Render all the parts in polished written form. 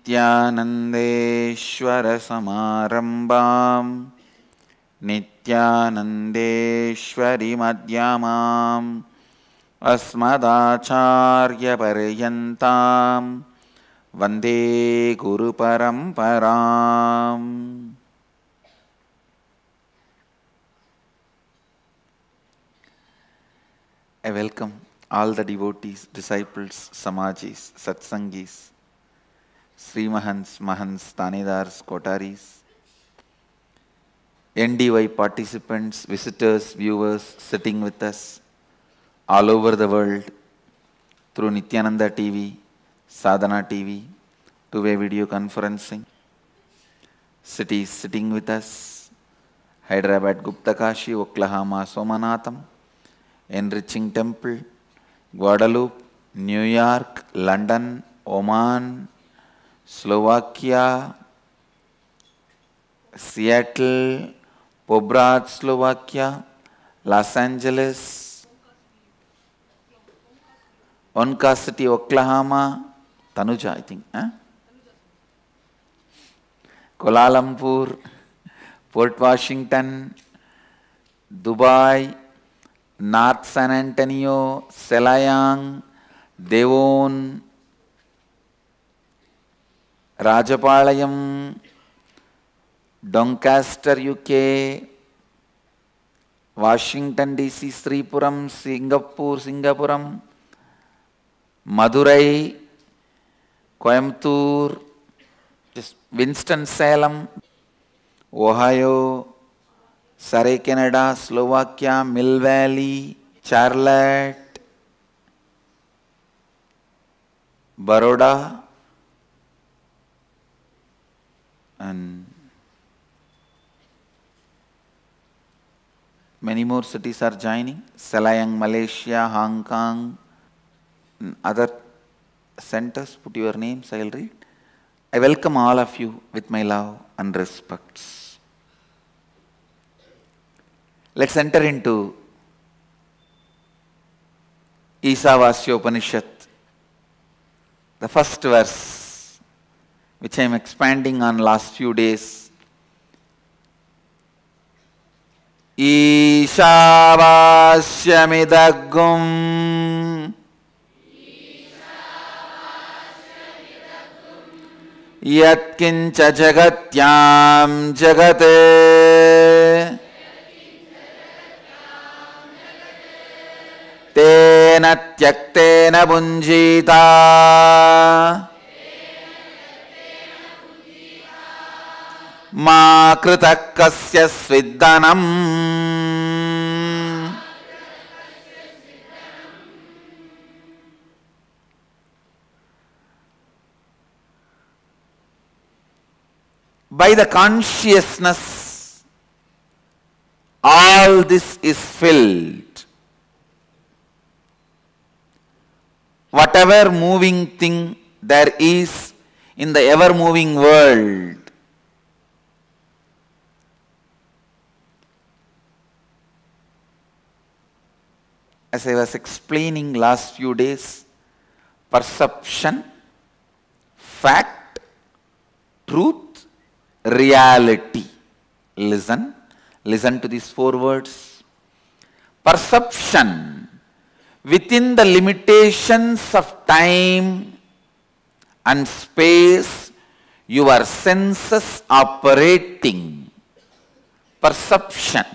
नित्यानन्देश्वर समारम्भां नित्यानन्देश्वरि मध्यमाम् अस्मदाचार्यपर्यन्तां वन्दे गुरुपरम्पराम्. I welcome all the devotees, disciples, samajis, satsangis, Sri Mahants, Mahants, Tanedars, Kotaris, NDY participants, visitors, viewers sitting with us all over the world through Nityananda TV, Sadhana TV, two-way video conferencing, cities sitting with us, Hyderabad Guptakashi, Oklahoma Somanatham, Enriching Temple, Guadalupe, New York, London, Oman, Slovakia, Seattle, Pobrad, Slovakia, Los Angeles, Onka City, Oklahoma, Tanuja, I think, Kuala Lumpur, Port Washington, Dubai, North San Antonio, Selayang, Devon, Rajapalayam, Doncaster, UK, Washington DC, Sripuram, Singapuram, Madurai, Coimbatore, Winston-Salem, Ohio, Surrey, Canada, Slovakia, Mill Valley, Charlotte, Baroda, and many more cities are joining. Selayang, Malaysia, Hong Kong, and other centers. Put your names, I will read. I welcome all of you with my love and respects. Let's enter into Isavasya Upanishad, the first verse, which I am expanding on last few days. Isavasyamidagum yatkincha jagatyam jagate tena tyaktena bunjita ma kritakasya sviddanam by the consciousness all this is filled. Whatever moving thing there is in the ever-moving world, as I was explaining last few days, perception, fact, truth, reality. Listen to these four words. Perception, within the limitations of time and space, your senses operating. Perception.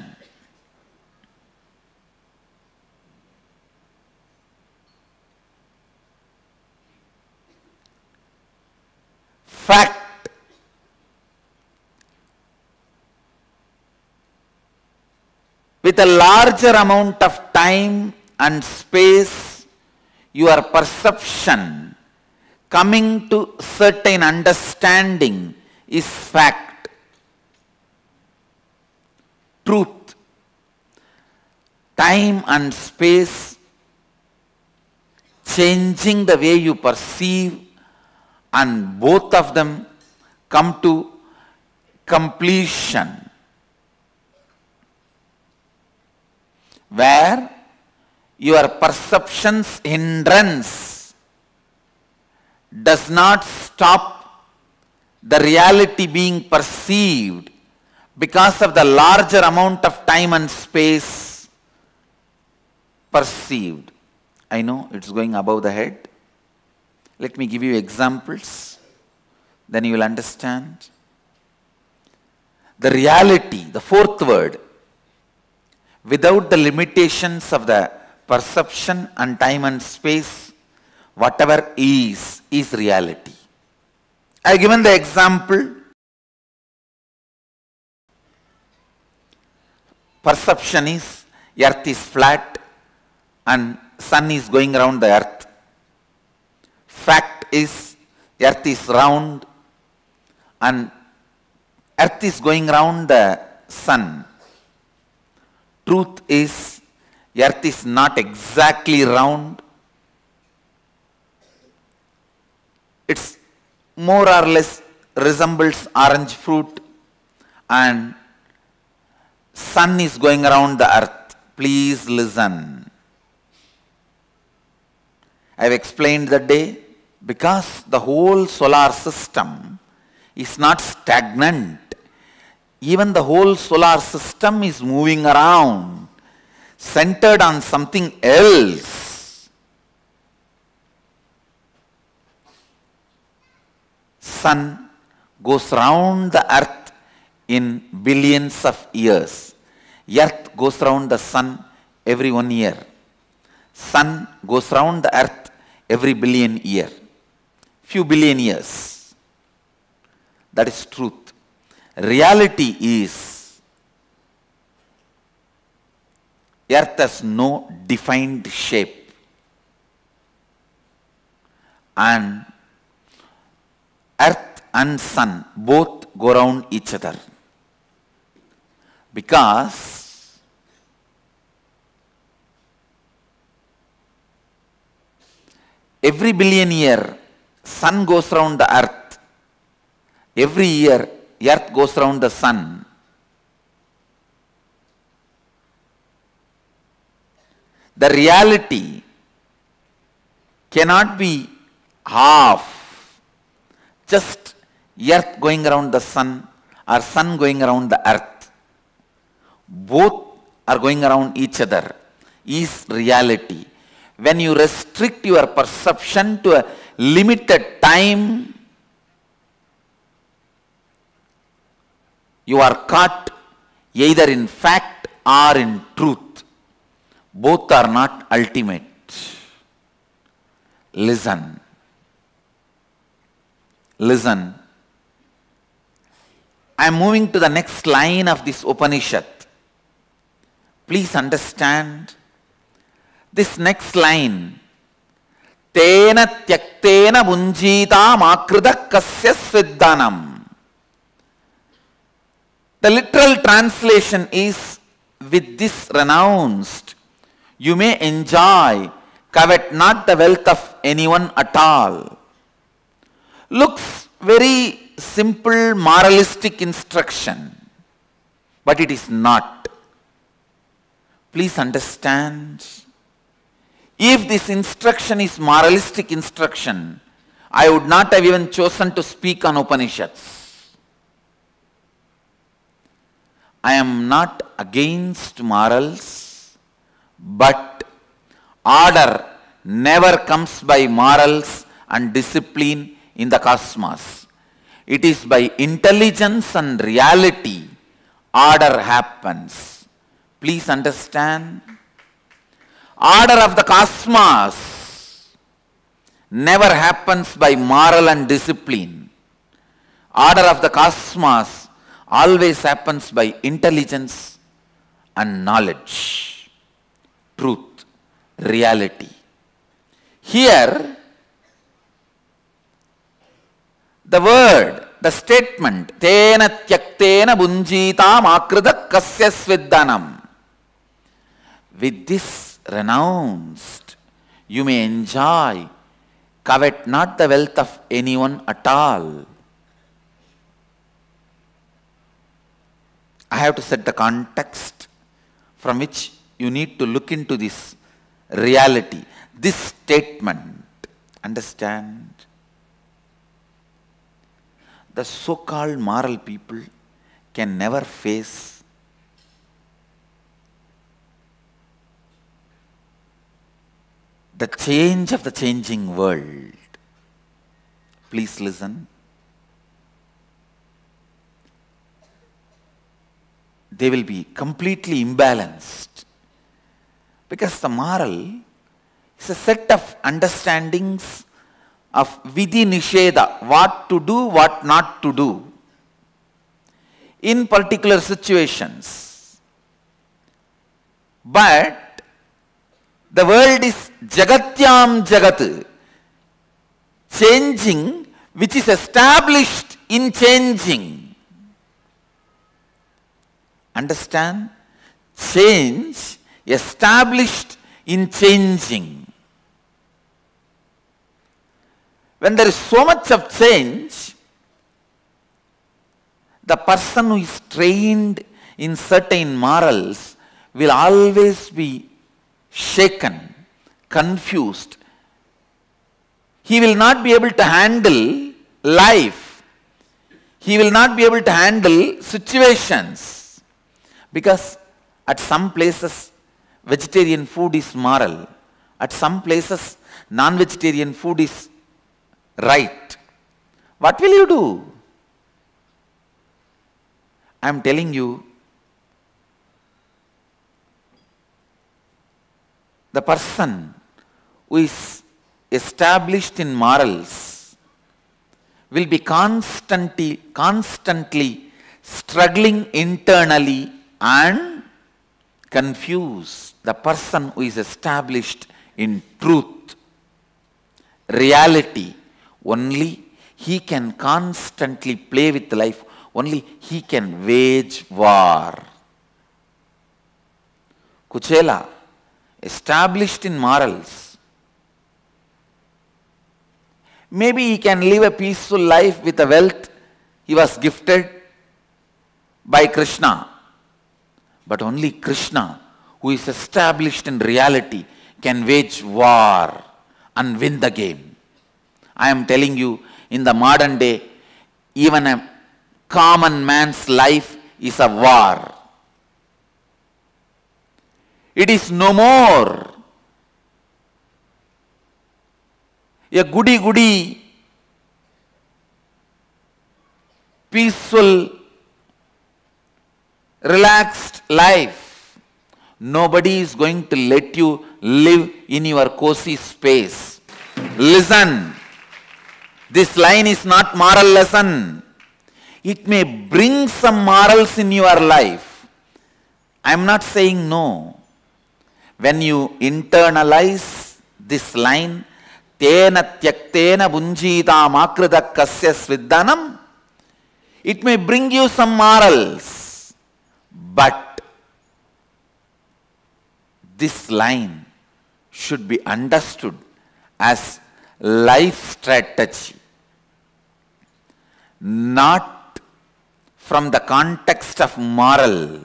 Fact. With a larger amount of time and space, your perception coming to certain understanding is fact. Truth. Time and space changing the way you perceive, and both of them come to completion, where your perception's hindrance does not stop the reality being perceived because of the larger amount of time and space perceived. I know it's going above the head. Let me give you examples, then you will understand. The reality, the fourth word, without the limitations of the perception and time and space, whatever is reality. I have given the example. Perception is earth is flat and sun is going around the earth. Fact is earth is round and earth is going around the sun. Truth is earth is not exactly round. It's more or less resembles orange fruit and sun is going around the earth. Please listen. I have explained that day, because the whole solar system is not stagnant. Even the whole solar system is moving around, centered on something else. Sun goes round the earth in billions of years. Earth goes round the sun every 1 year. Sun goes round the earth every billion year. Few billion years. That is truth. Reality is earth has no defined shape and earth and sun both go around each other, because every billion year sun goes around the earth, every year earth goes around the sun. The reality cannot be half, just earth going around the sun or sun going around the earth. Both are going around each other is reality. When you restrict your perception to a limited time, you are caught either in fact or in truth. Both are not ultimate. Listen. Listen. I am moving to the next line of this Upanishad. Please understand this next line. Tena tyaktena bunjita makrida kasya sviddanam. The literal translation is, with this renounced, you may enjoy, covet not the wealth of anyone at all. Looks very simple moralistic instruction, but it is not. Please understand, if this instruction is moralistic instruction, I would not have even chosen to speak on Upanishads. I am not against morals, but order never comes by morals and discipline in the cosmos. It is by intelligence and reality order happens. Please understand. Order of the cosmos never happens by moral and discipline. Order of the cosmos always happens by intelligence and knowledge, truth, reality. Here, the word, the statement, tena tyaktena bunjitam akrida kasya sviddanam. With this renounced, you may enjoy, covet not the wealth of anyone at all. I have to set the context from which you need to look into this reality, this statement. Understand? the so-called moral people can never face the change of the changing world. Please listen. They will be completely imbalanced, because the moral is a set of understandings of vidhi nisheda, what to do, what not to do in particular situations. But the world is jagatyam jagat, changing, which is established in changing. Understand? Change established in changing. When there is so much of change, the person who is trained in certain morals will always be shaken, confused. He will not be able to handle life. He will not be able to handle situations, because at some places vegetarian food is moral, at some places non-vegetarian food is right. What will you do? I am telling you, the person who is established in morals will be constantly struggling internally and confused. The person who is established in truth, reality, only he can constantly play with life, only he can wage war. Kuchela, established in morals, maybe he can live a peaceful life with the wealth he was gifted by Krishna. But only Krishna, who is established in reality, can wage war and win the game. I am telling you, in the modern day, even a common man's life is a war. It is no more a goody-goody, peaceful, relaxed life. Nobody is going to let you live in your cozy space. Listen, this line is not moral lesson. It may bring some morals in your life. I am not saying no. When you internalize this line, tena tyaktena bunjita makrita kasya sviddanam, it may bring you some morals. But this line should be understood as life strategy, not from the context of moral.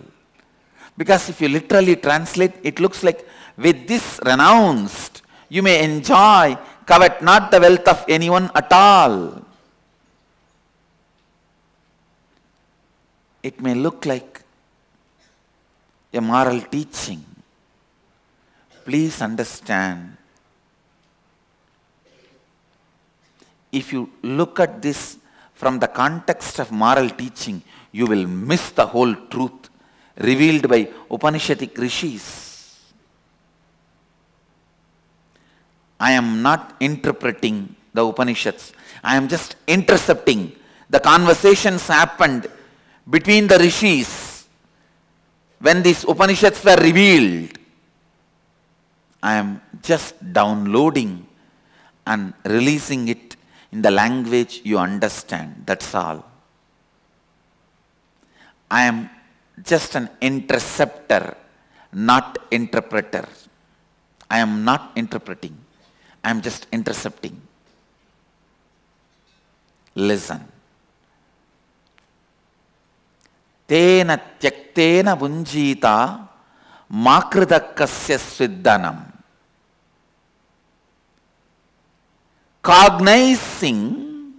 Because if you literally translate, it looks like, with this renounced, you may enjoy, covet not the wealth of anyone at all. It may look like a moral teaching. Please understand, if you look at this from the context of moral teaching, you will miss the whole truth revealed by Upanishadic rishis. I am not interpreting the Upanishads. I am just intercepting the conversations happened between the rishis when these Upanishads were revealed. I am just downloading and releasing it in the language you understand. That's all. I am just an interceptor, not interpreter. I am not interpreting. I am just intercepting. Listen. Tena tyaktena bunjita makridakasya sviddanam. Cognizing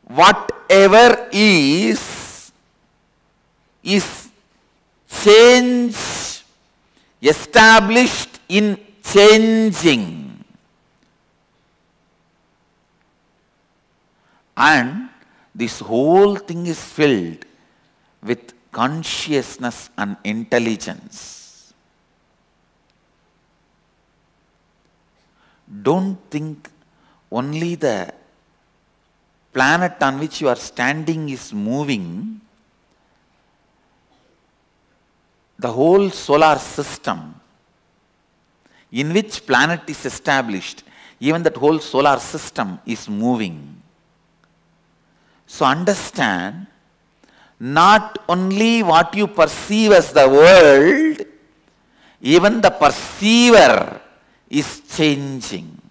whatever is change established in changing. And this whole thing is filled with consciousness and intelligence. Don't think only the planet on which you are standing is moving. The whole solar system in which planet is established, even that whole solar system is moving. So understand, not only what you perceive as the world, even the perceiver is changing.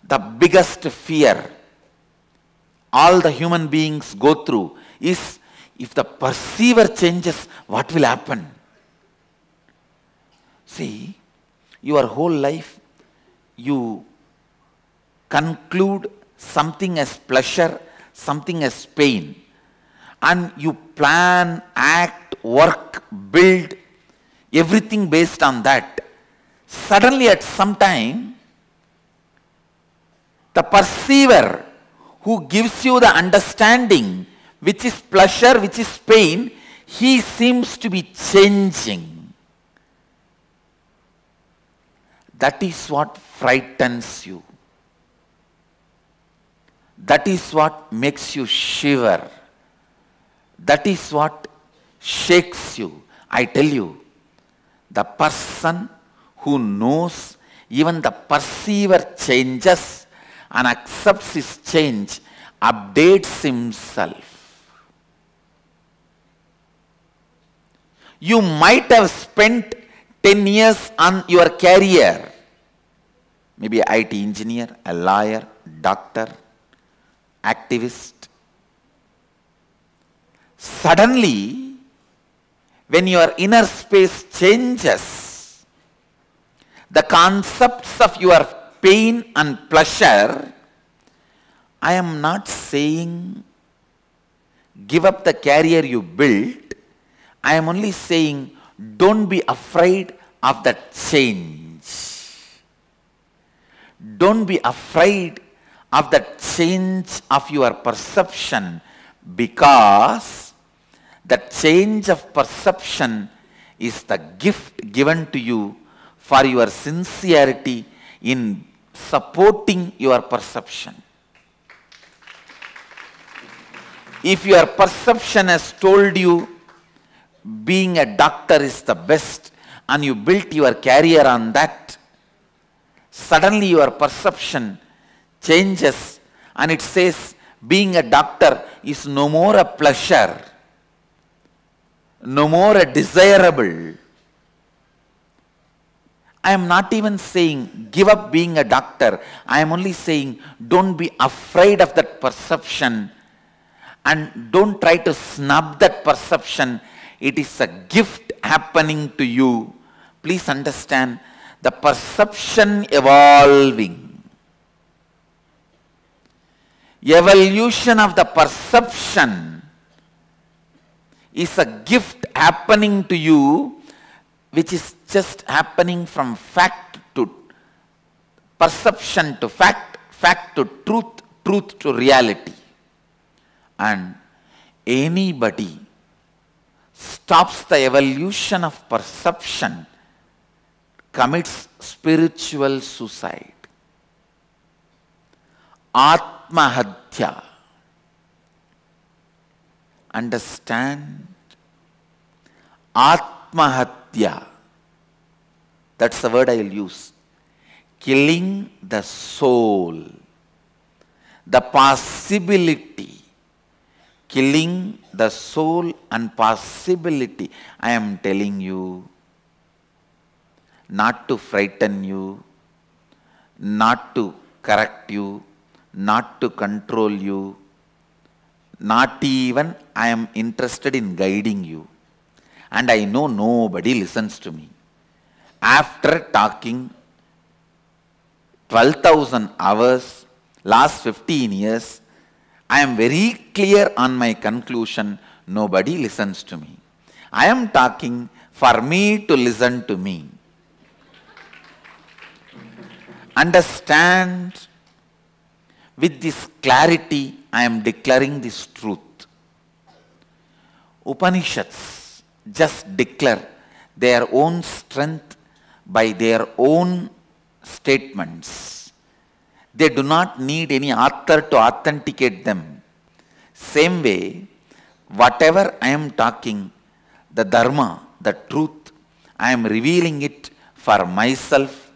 The biggest fear all the human beings go through is, if the perceiver changes, what will happen? See, your whole life you conclude something as pleasure, something as pain, and you plan, act, work, build, everything based on that. Suddenly at some time, the perceiver who gives you the understanding, which is pleasure, which is pain, he seems to be changing. That is what frightens you. That is what makes you shiver. That is what shakes you. I tell you, the person who knows even the perceiver changes and accepts his change, updates himself. You might have spent 10 years on your career, maybe an IT engineer, a lawyer, doctor, activist. Suddenly, when your inner space changes, the concepts of your pain and pleasure, I am not saying give up the career you built. I am only saying don't be afraid of that change. Don't be afraid of the change of your perception, because the change of perception is the gift given to you for your sincerity in supporting your perception. If your perception has told you being a doctor is the best and you built your career on that, suddenly your perception changes and it says being a doctor is no more a pleasure, no more a desirable. I am not even saying give up being a doctor. I am only saying don't be afraid of that perception and don't try to snub that perception. It is a gift happening to you. Please understand, the perception evolving. Evolution of the perception is a gift happening to you, which is just happening from fact to perception to fact, fact to truth, truth to reality. And anybody stops the evolution of perception commits spiritual suicide. Atmahatya. Understand? Atmahatya. That's the word I will use. Killing the soul. The possibility. Killing the soul and possibility. I am telling you, not to frighten you, not to correct you, not to control you, not even I am interested in guiding you. And I know nobody listens to me. After talking 12,000 hours, last 15 years, I am very clear on my conclusion. Nobody listens to me. I am talking for me to listen to me. Understand, with this clarity, I am declaring this truth. Upanishads just declare their own strength by their own statements. They do not need any author to authenticate them. Same way, whatever I am talking, the dharma, the truth, I am revealing it for myself.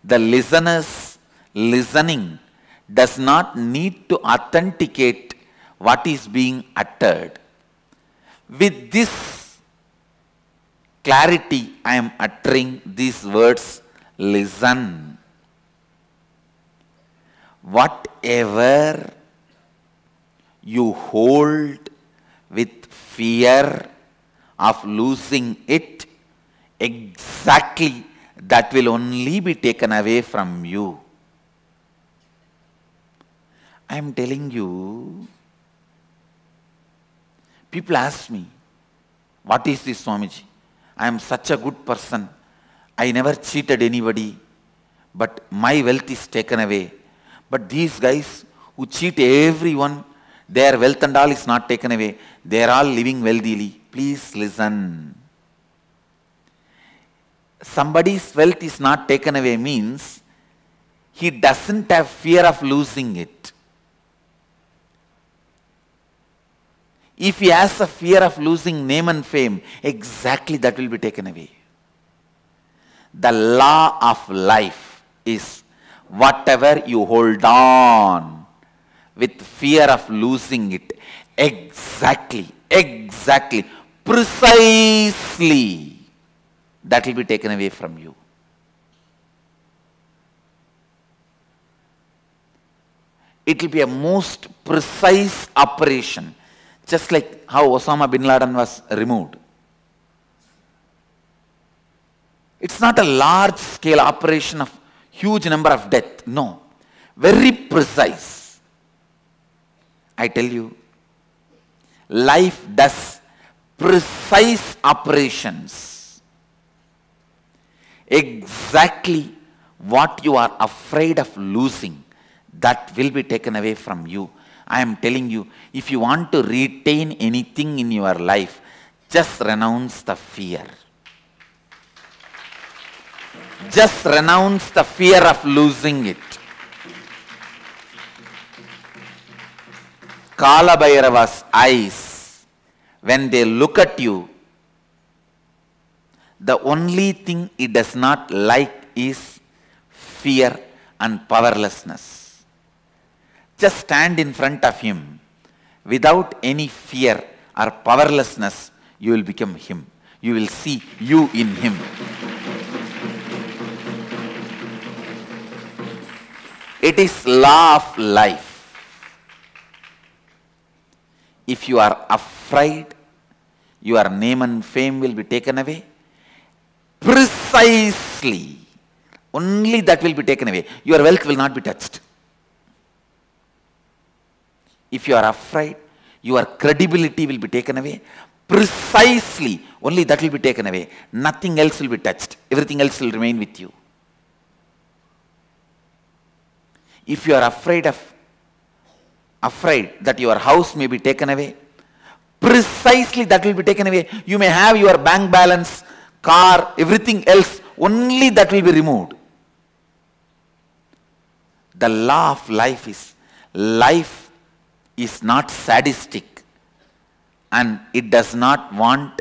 The listeners listening does not need to authenticate what is being uttered. With this clarity, I am uttering these words, listen. Whatever you hold with fear of losing it, exactly that will only be taken away from you. I am telling you, people ask me, what is this, Swamiji? I am such a good person. I never cheated anybody, but my wealth is taken away. But these guys who cheat everyone, their wealth and all is not taken away. They are all living wealthily. Please listen. Somebody's wealth is not taken away means he doesn't have fear of losing it. If he has a fear of losing name and fame, exactly that will be taken away. The law of life is whatever you hold on with fear of losing it, exactly, precisely, that will be taken away from you. It will be a most precise operation, just like how Osama bin Laden was removed. It's not a large scale operation of huge number of death. No. Very precise. I tell you, life does precise operations. Exactly what you are afraid of losing, that will be taken away from you. I am telling you, if you want to retain anything in your life, just renounce the fear. Just renounce the fear of losing it. Kala Bhairava's eyes, when they look at you, the only thing it does not like is fear and powerlessness. Just stand in front of him. Without any fear or powerlessness, you will become him. You will see you in him. It is law of life. If you are afraid, your name and fame will be taken away. Precisely. Only that will be taken away. Your wealth will not be touched. If you are afraid, your credibility will be taken away. Precisely. Only that will be taken away. Nothing else will be touched. Everything else will remain with you. If you are afraid that your house may be taken away, precisely that will be taken away. You may have your bank balance, car, everything else, only that will be removed. The law of life is not sadistic, and it does not want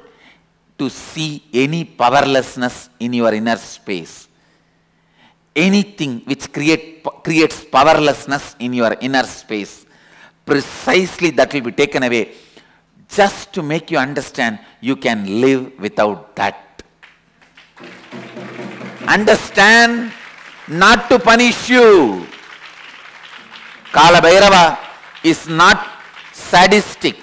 to see any powerlessness in your inner space. Anything which creates powerlessness in your inner space, precisely that will be taken away, just to make you understand you can live without that. Understand, not to punish you. Kala Bhairava is not sadistic.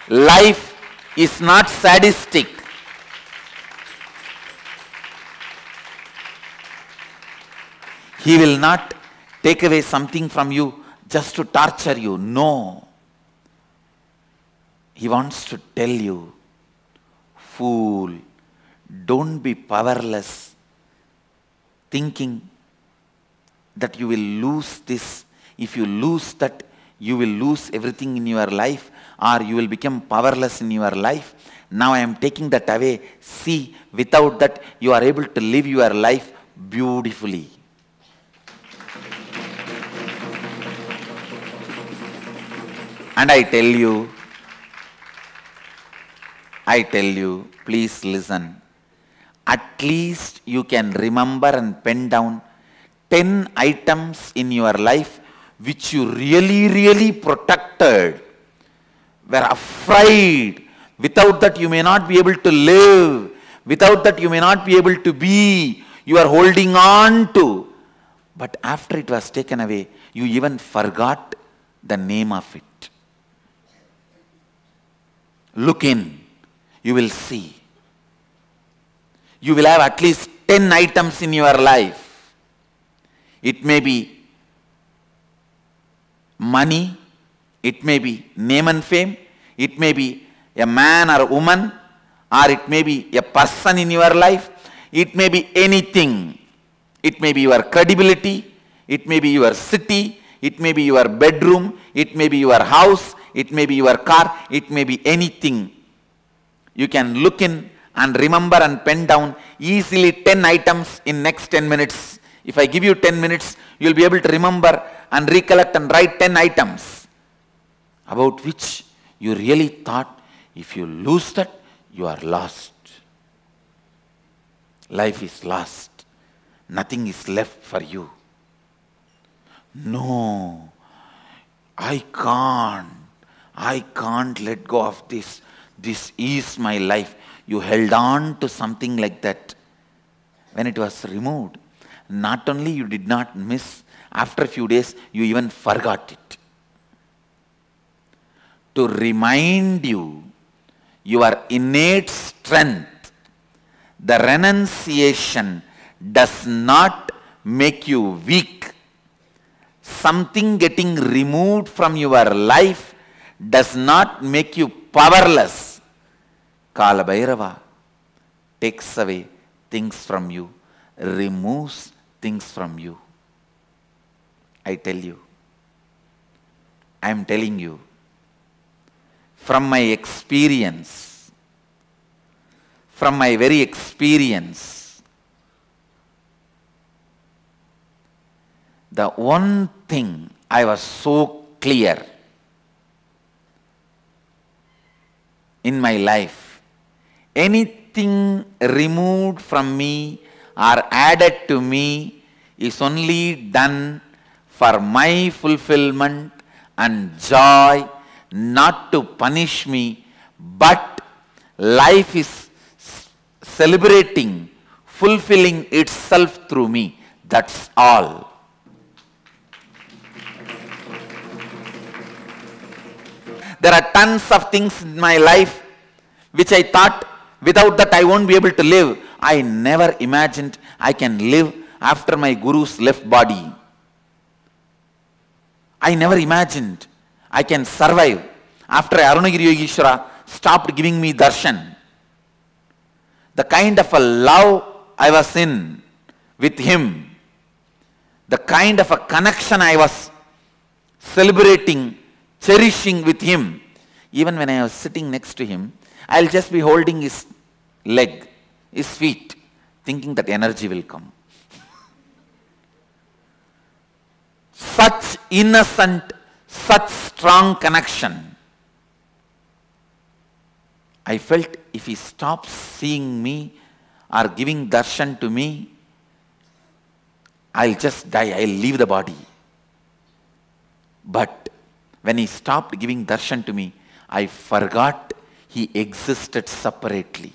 Life is not sadistic. He will not take away something from you just to torture you. No. He wants to tell you, fool, don't be powerless, thinking that you will lose this. If you lose that, you will lose everything in your life, or you will become powerless in your life. Now I am taking that away. See, without that, you are able to live your life beautifully. And I tell you, please listen. At least you can remember and pen down 10 items in your life which you really protected, were afraid. Without that you may not be able to live. Without that you may not be able to be. You are holding on to. But after it was taken away, you even forgot the name of it. Look in. You will see. You will have at least 10 items in your life. It may be money, it may be name and fame, it may be a man or a woman, or it may be a person in your life, it may be anything. It may be your credibility, it may be your city, it may be your bedroom, it may be your house, it may be your car, it may be anything. You can look in and remember and pen down easily 10 items in next 10 minutes. If I give you 10 minutes, you will be able to remember and recollect and write 10 items about which you really thought, if you lose that, you are lost. Life is lost. Nothing is left for you. No, I can't let go of this. This is my life. You held on to something like that. When it was removed, not only you did not miss, after a few days you even forgot it. To remind you your innate strength, the renunciation does not make you weak. Something getting removed from your life does not make you powerless. Kala Bhairava takes away things from you, removes things from you. I tell you, I am telling you, from my experience, from my very experience, the one thing I was so clear in my life, anything removed from me or added to me is only done for my fulfillment and joy, not to punish me, but life is celebrating, fulfilling itself through me. That's all. There are tons of things in my life which I thought without that I won't be able to live. I never imagined I can live after my guru's left body. I never imagined I can survive after Arunagiri Yogeshwara stopped giving me darshan. The kind of a love I was in with him, the kind of a connection I was celebrating, cherishing with him. Even when I was sitting next to him, I'll just be holding his leg, his feet, thinking that energy will come. Such innocent, such strong connection. I felt if he stops seeing me or giving darshan to me, I'll just die, I'll leave the body. But when he stopped giving darshan to me, I forgot he existed separately.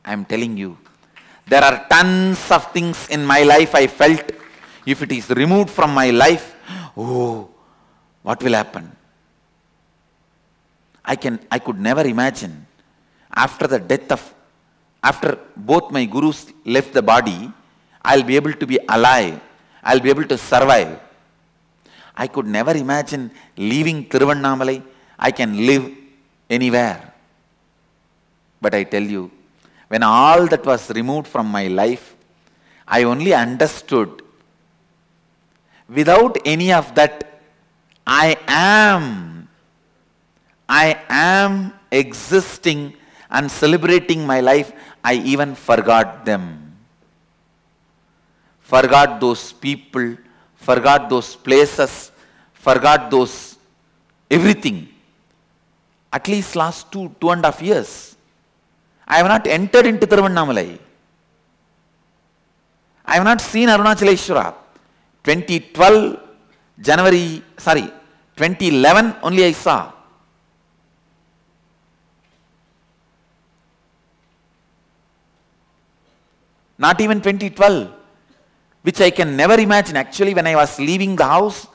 I am telling you, there are tons of things in my life I felt, if it is removed from my life, oh, what will happen? I could never imagine after both my gurus left the body, I'll be able to be alive, I'll be able to survive. I could never imagine leaving Tiruvannamalai. I can live anywhere. But I tell you, when all that was removed from my life, I only understood, without any of that, I am existing and celebrating my life. I even forgot them. Forgot those people, forgot those places, forgot those everything. At least last 2.5 years. I have not entered into Tiruvannamalai. I have not seen Arunachaleshwara. 2011 only I saw. Not even 2012, which I can never imagine. Actually, when I was leaving the house,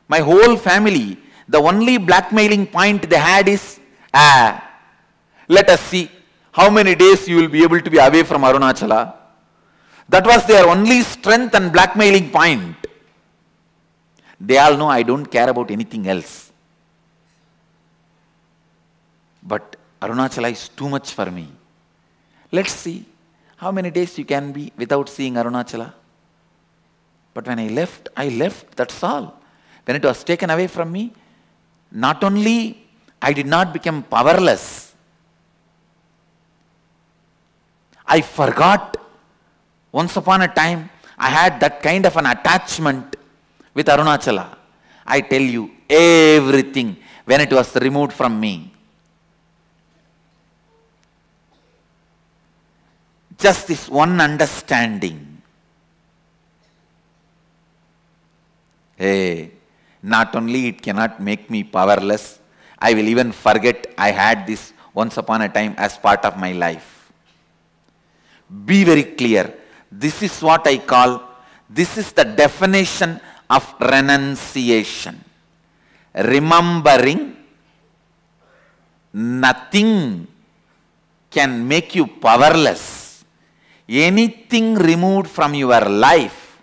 my whole family, the only blackmailing point they had is, let us see how many days you will be able to be away from Arunachala. That was their only strength and blackmailing point. They all know I don't care about anything else. But Arunachala is too much for me. Let's see how many days you can be without seeing Arunachala. But when I left, that's all. When it was taken away from me, not only I did not become powerless, I forgot. Once upon a time, I had that kind of an attachment with Arunachala. I tell you, everything, when it was removed from me, just this one understanding. Hey, not only it cannot make me powerless, I will even forget I had this once upon a time as part of my life. Be very clear. This is what I call, this is the definition of renunciation. Remembering nothing can make you powerless. Anything removed from your life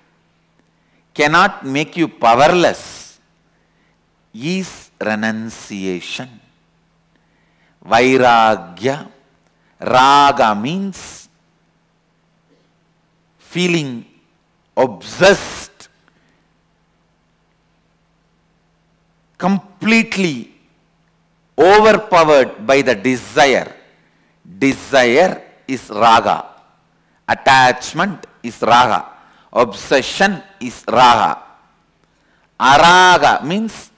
cannot make you powerless is renunciation. Vairagya, raga means feeling obsessed, completely overpowered by the desire. Desire is raga. Attachment is raga. Obsession is raga. Araga means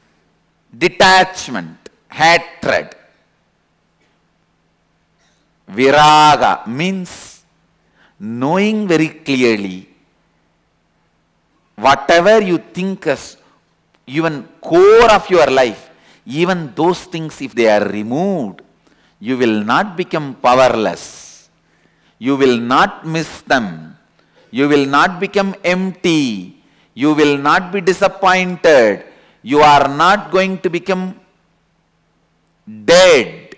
detachment, hatred. Viraga means knowing very clearly whatever you think as even core of your life, even those things, if they are removed, you will not become powerless. You will not miss them. You will not become empty. You will not be disappointed. You are not going to become dead.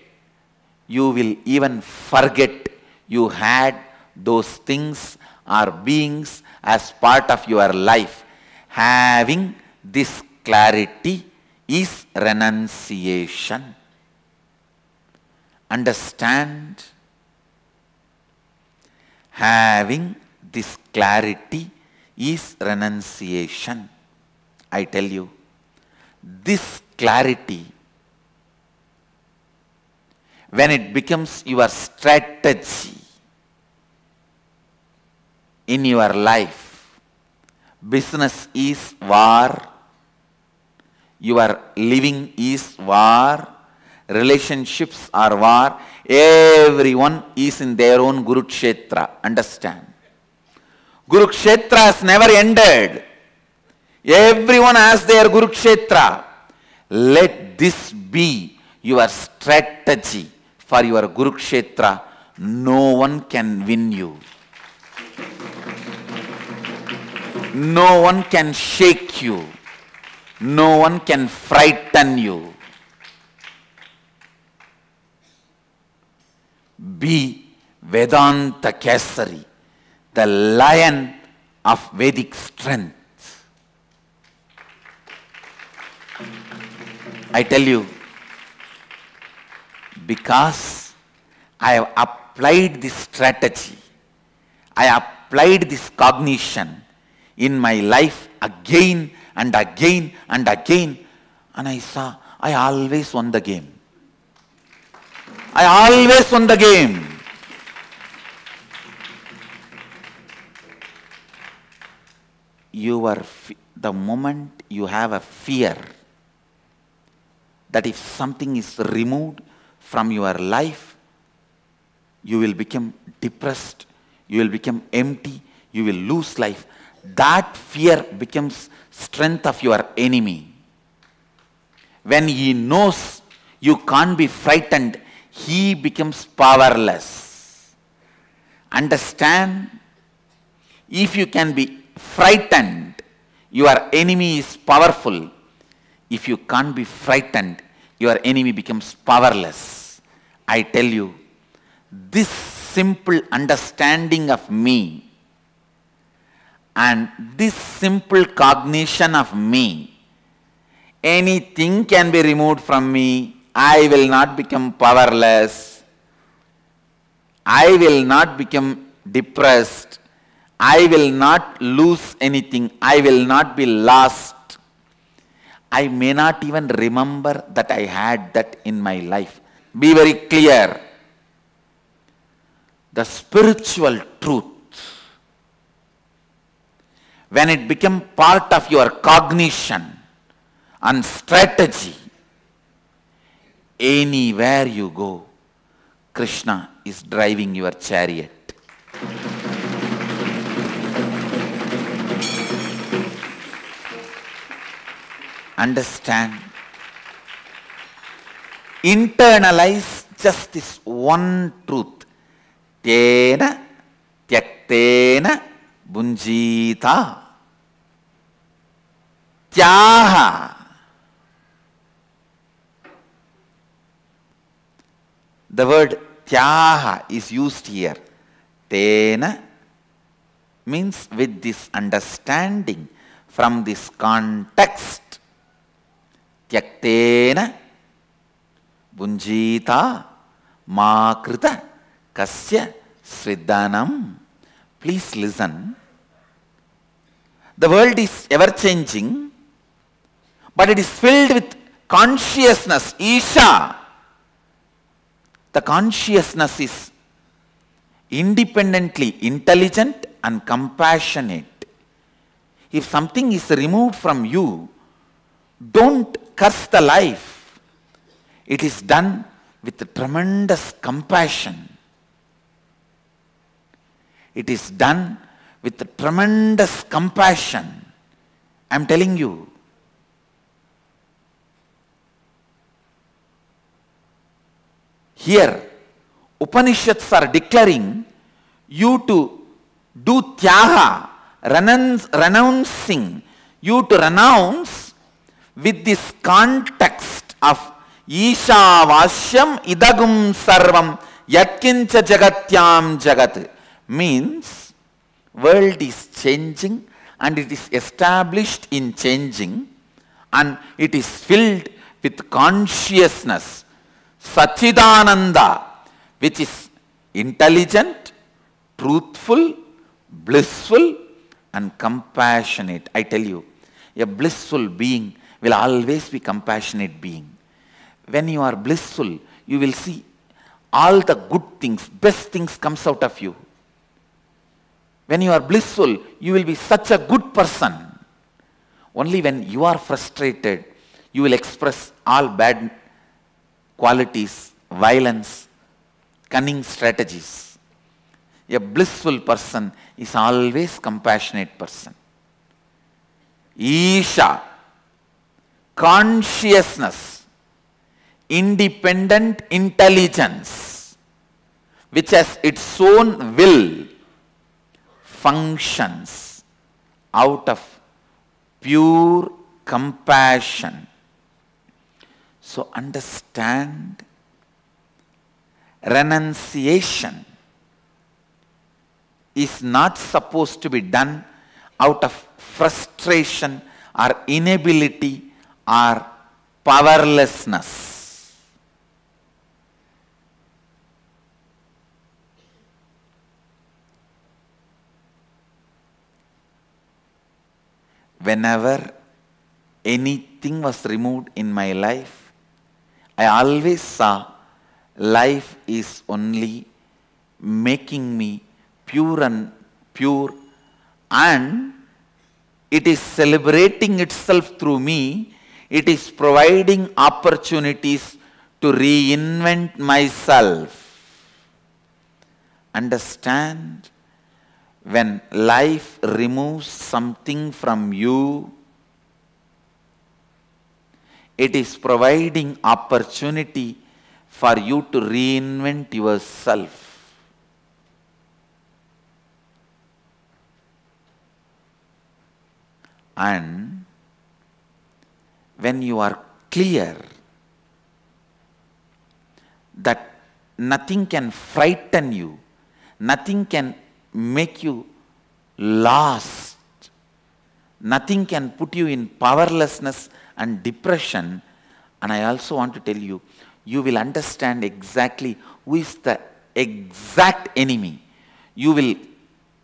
You will even forget you had those things or beings as part of your life. Having this clarity is renunciation. Understand? Having this clarity is renunciation. I tell you, this clarity, when it becomes your strategy in your life, business is war, your living is war, relationships are war, everyone is in their own Kurukshetra. Understand? Kurukshetra has never ended. Everyone has their Kurukshetra. Let this be your strategy for your Kurukshetra. No one can win you. No one can shake you. No one can frighten you. Be Vedanta Kesari, the lion of Vedic strength. I tell you, because I have applied this strategy, I applied this cognition in my life again and again and again, and I saw I always won the game. I always won the game. The moment you have a fear that if something is removed from your life, you will become depressed, you will become empty, you will lose life. That fear becomes strength of your enemy. When he knows you can't be frightened, he becomes powerless. Understand? If you can be frightened, your enemy is powerful. If you can't be frightened, your enemy becomes powerless. I tell you, this simple understanding of me and this simple cognition of me, anything can be removed from me. I will not become powerless. I will not become depressed. I will not lose anything. I will not be lost. I may not even remember that I had that in my life. Be very clear. The spiritual truth, when it becomes part of your cognition and strategy, anywhere you go, Krishna is driving your chariot. Understand? Internalize just this one truth. Tena tyaktena bunjita. Tyaha. The word tyaha is used here. Tena means with this understanding from this context. Tyaktena bunjita makrita kasya sridhanam. Please listen. The world is ever changing, but it is filled with consciousness, Isha. The consciousness is independently intelligent and compassionate. If something is removed from you, don't curse the life. It is done with tremendous compassion. It is done with tremendous compassion. I am telling you. Here, Upanishads are declaring you to do tyaga, renouncing, you to renounce with this context of Isha Vashyam Idagum Sarvam Yatkincha Jagatyam Jagat. Means world is changing and it is established in changing and it is filled with consciousness, Sachidananda, which is intelligent, truthful, blissful and compassionate. I tell you, a blissful being will always be compassionate being. When you are blissful, you will see all the good things, best things comes out of you. When you are blissful, you will be such a good person. Only when you are frustrated, you will express all bad qualities, violence, cunning strategies. A blissful person is always compassionate person. Isha, consciousness, independent intelligence, which has its own will, functions out of pure compassion. So understand, renunciation is not supposed to be done out of frustration or inability or powerlessness. Whenever anything was removed in my life, I always saw life is only making me pure, and it is celebrating itself through me. It is providing opportunities to reinvent myself. Understand? When life removes something from you, it is providing opportunity for you to reinvent yourself. And when you are clear that nothing can frighten you, nothing can make you lost, nothing can put you in powerlessness and depression. And I also want to tell you, you will understand exactly who is the exact enemy. You will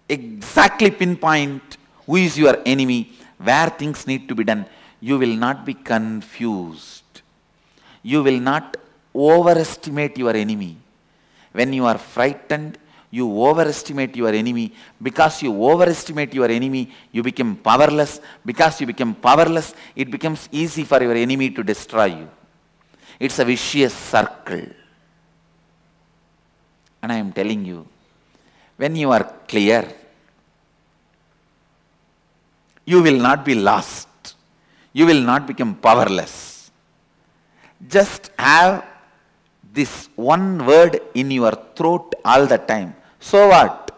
exactly pinpoint who is your enemy, where things need to be done. You will not be confused. You will not overestimate your enemy. When you are frightened, you overestimate your enemy. Because you overestimate your enemy, you become powerless. Because you become powerless, it becomes easy for your enemy to destroy you. It's a vicious circle. And I am telling you, when you are clear, you will not be lost. You will not become powerless. Just have this one word in your throat all the time. So what?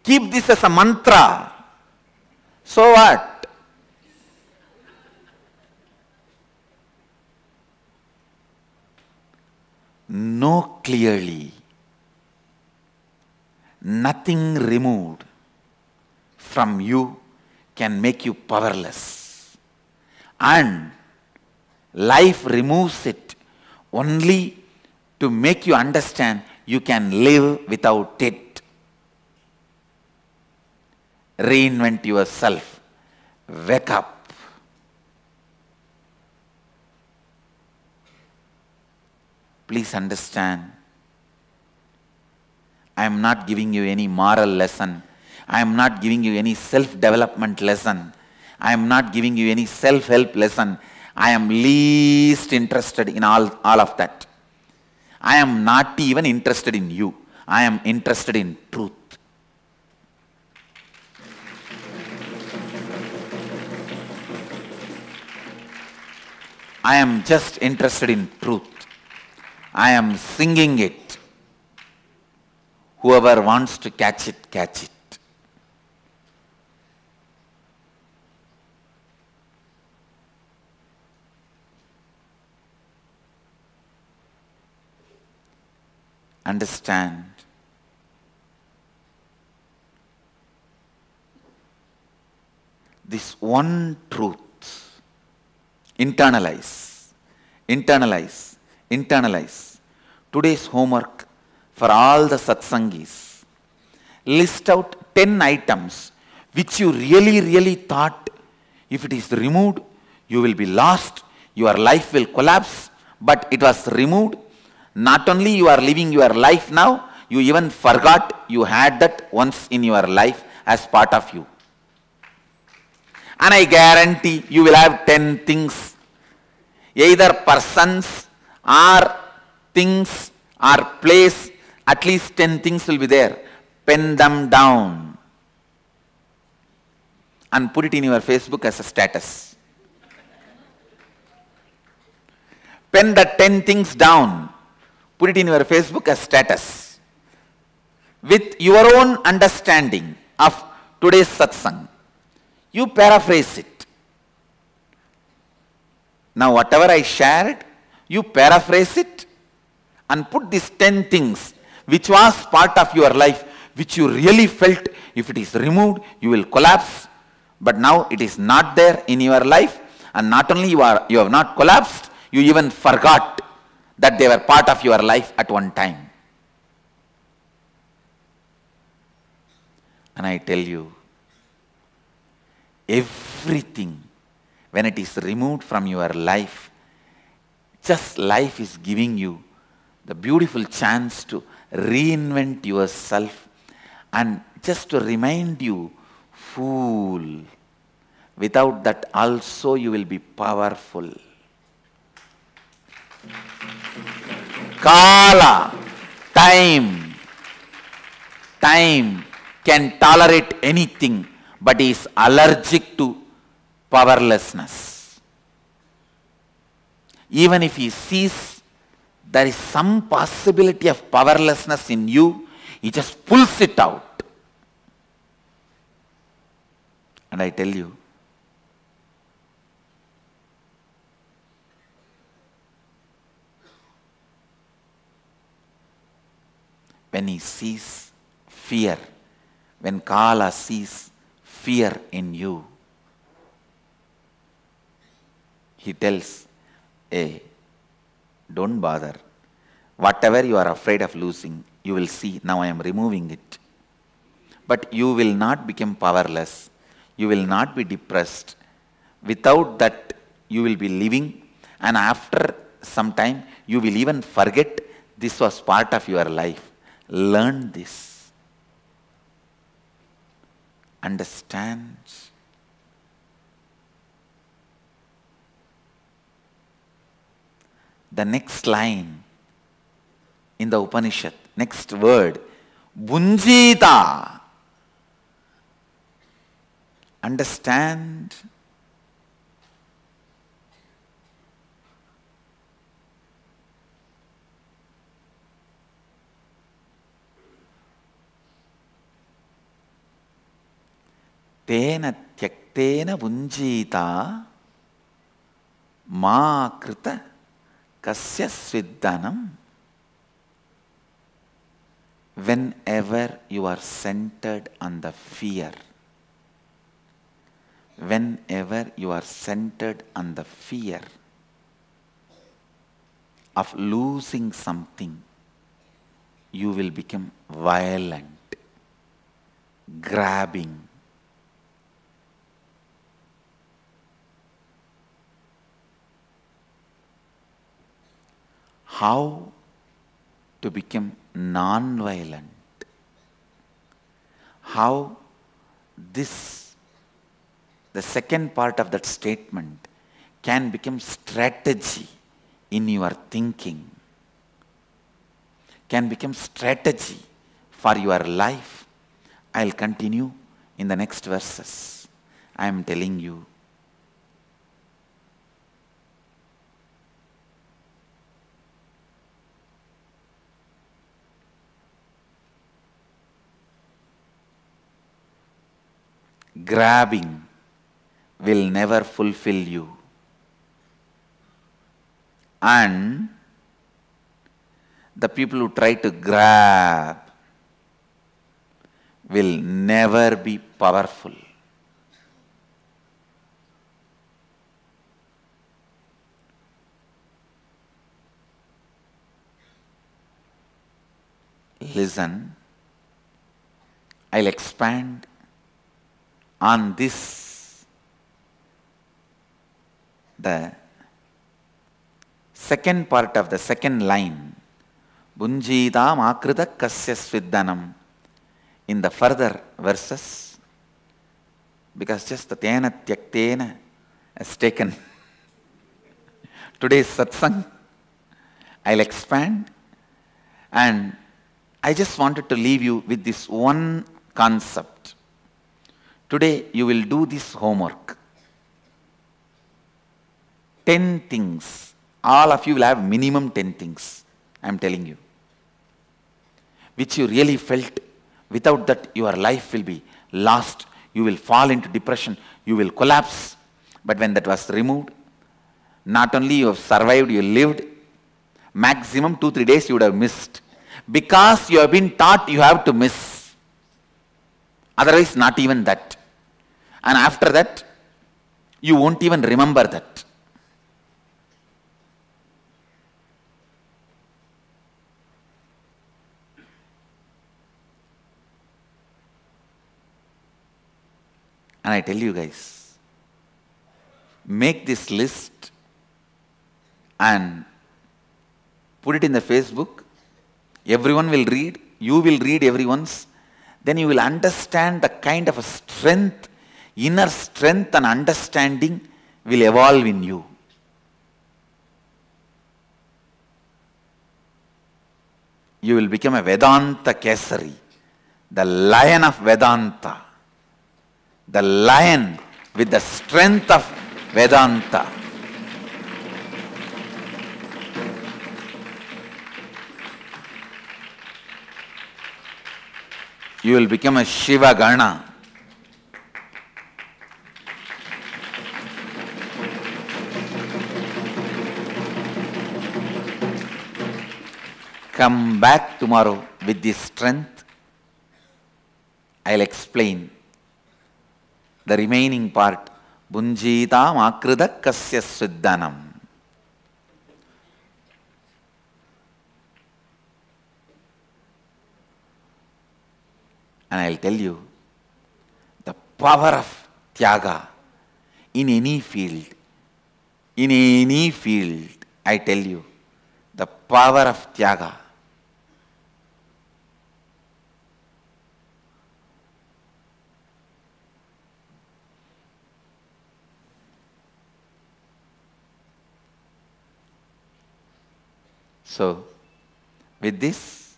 Keep this as a mantra. So what? Know clearly. Nothing removed from you can make you powerless. And life removes it only to make you understand you can live without it. Reinvent yourself. Wake up. Please understand, I am not giving you any moral lesson. I am not giving you any self-development lesson. I am not giving you any self-help lesson. I am least interested in all of that. I am not even interested in you. I am interested in truth. I am just interested in truth. I am singing it. Whoever wants to catch it, catch it. Understand. This one truth. Internalize. Internalize. Internalize. Today's homework for all the satsangis. List out 10 items which you really thought if it is removed, you will be lost, your life will collapse, but it was removed. Not only you are living your life now, you even forgot you had that once in your life as part of you. And I guarantee you will have 10 things, either persons or things or place, at least 10 things will be there. Pen them down and put it in your Facebook as a status. Pen the 10 things down. Put it in your Facebook as status. With your own understanding of today's satsang. You paraphrase it. Now whatever I shared, you paraphrase it and put these 10 things which was part of your life, which you really felt if it is removed, you will collapse. But now it is not there in your life, and not only you have not collapsed, you even forgot that they were part of your life at one time. And I tell you, everything, when it is removed from your life, just life is giving you the beautiful chance to reinvent yourself and just to remind you, fool, without that also you will be powerful. Kala, time can tolerate anything, but is allergic to powerlessness. Even if he sees there is some possibility of powerlessness in you, he just pulls it out. And I tell you, when he sees fear, when Kala sees fear in you, he tells, hey, don't bother. Whatever you are afraid of losing, you will see, now I am removing it. But you will not become powerless. You will not be depressed. Without that, you will be living, and after some time, you will even forget this was part of your life. Learn this. Understand. The next line in the Upanishad, next word, Bunjita. Understand. Tena tyaktena bunjita ma krita kasya sviddanam. Whenever you are centered on the fear, whenever you are centered on the fear of losing something, you will become violent, grabbing. How to become non-violent? How this, the second part of that statement, can become strategy in your thinking, can become strategy for your life. I'll continue in the next verses. I am telling you. Grabbing will never fulfill you, and the people who try to grab will never be powerful. Listen, I'll expand on this, the second part of the second line, Bunjita makrita kasya sviddanam, in the further verses, because just the tena tyaktena has taken today's satsang. I'll expand, and I just wanted to leave you with this one concept. Today you will do this homework. 10 things. All of you will have minimum 10 things, I am telling you, which you really felt. Without that, your life will be lost. You will fall into depression. You will collapse. But when that was removed, not only you have survived, you lived. Maximum 2-3 days you would have missed. Because you have been taught you have to miss. Otherwise, not even that. And after that, you won't even remember that. And I tell you guys, make this list and put it in the Facebook. Everyone will read. You will read everyone's. Then you will understand the kind of a strength, inner strength and understanding will evolve in you. You will become a Vedanta Kesari, the lion of Vedanta, the lion with the strength of Vedanta. You will become a Shiva Gana. Come back tomorrow with this strength. I'll explain the remaining part. Bunjitam akrida kasya siddhanam. And I'll tell you the power of Tyaga in any field. In any field, I tell you, the power of Tyaga. So, with this,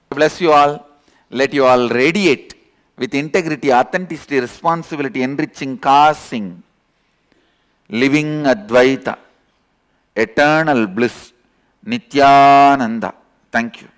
bless you all. Let you all radiate with integrity, authenticity, responsibility, enriching, causing, living Advaita, eternal bliss, Nityananda. Thank you.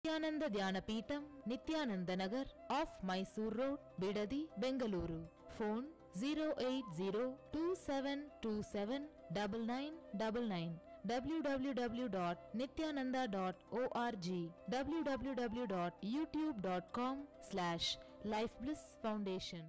Nityananda Dhyanapitham, Nityananda Nagar, off Mysore Road, Bidadi, Bengaluru. Phone 08027279999. www.nityananda.org. www.youtube.com/Life Bliss Foundation.